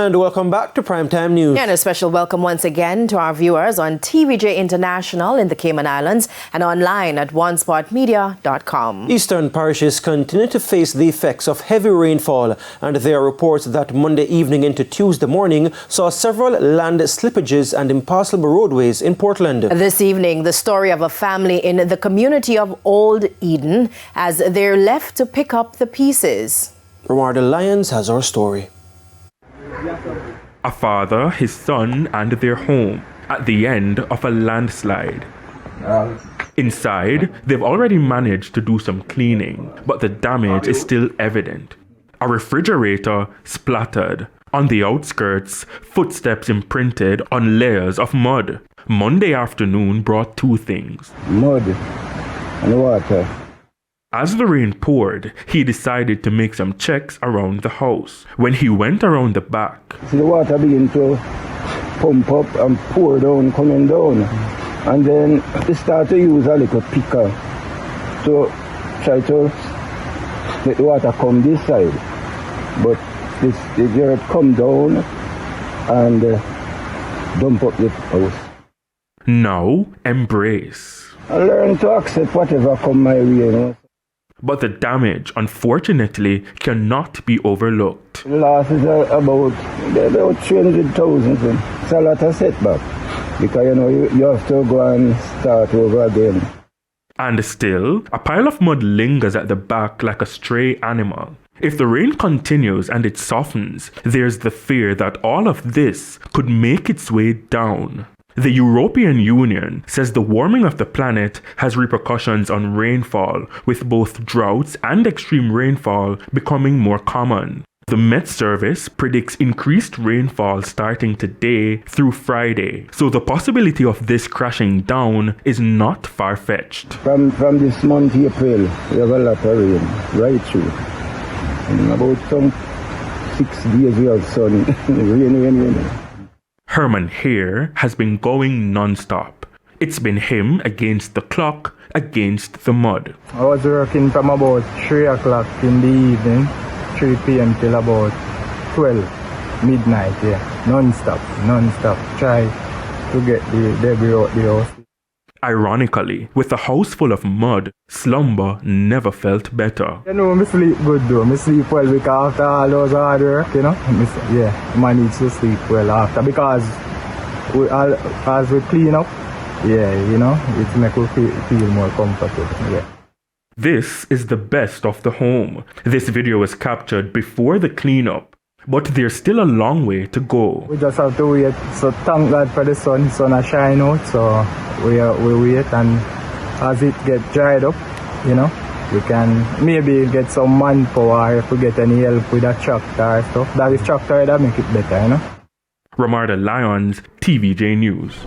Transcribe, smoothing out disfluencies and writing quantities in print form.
And welcome back to Primetime News. And a special welcome once again to our viewers on TVJ International in the Cayman Islands and online at onespotmedia.com. Eastern parishes continue to face the effects of heavy rainfall, and there are reports that Monday evening into Tuesday morning saw several land slippages and impassable roadways in Portland. This evening, the story of a family in the community of Old Eden as they're left to pick up the pieces. Ramarda Lyons has our story. A father, his son, and their home at the end of a landslide. Inside, they've already managed to do some cleaning, but the damage is still evident. A refrigerator splattered. On the outskirts, footsteps imprinted on layers of mud. Monday afternoon brought two things: mud and water. As the rain poured, he decided to make some checks around the house. When he went around the back, the water began to pump up and pour down, coming down. And then he started to use a little picker to try to let the water come this side. But the dirt come down and dump up the house. Now, embrace. I learned to accept whatever come my way, you know. But the damage, unfortunately, cannot be overlooked. The loss is about 300,000. It's a lot of setback because you have to go and start over again. And still, a pile of mud lingers at the back like a stray animal. If the rain continues and it softens, there's the fear that all of this could make its way down. The European Union says the warming of the planet has repercussions on rainfall, with both droughts and extreme rainfall becoming more common. The Met Service predicts increased rainfall starting today through Friday, so the possibility of this crashing down is not far-fetched. From this month, April, we have a lot of rain, right through. In about some 6 days we have sun, rain. Herman here has been going non-stop. It's been him against the clock, against the mud. I was working from about 3 o'clock in the evening, 3 p.m. till about 12 midnight, non-stop, try to get the debris out the house. Ironically, with a house full of mud, slumber never felt better. I sleep good though. I sleep well because after all those hard work, manage to sleep well after because as we clean up, it makes us feel more comfortable. This is the best of the home. This video was captured before the cleanup, but there's still a long way to go. We just have to wait. So thank God for the sun has shine out. So we wait, and as it gets dried up, we can maybe get some manpower if we get any help with a tractor or stuff. That is tractor that make it better, Ramarda Lyons, TVJ News.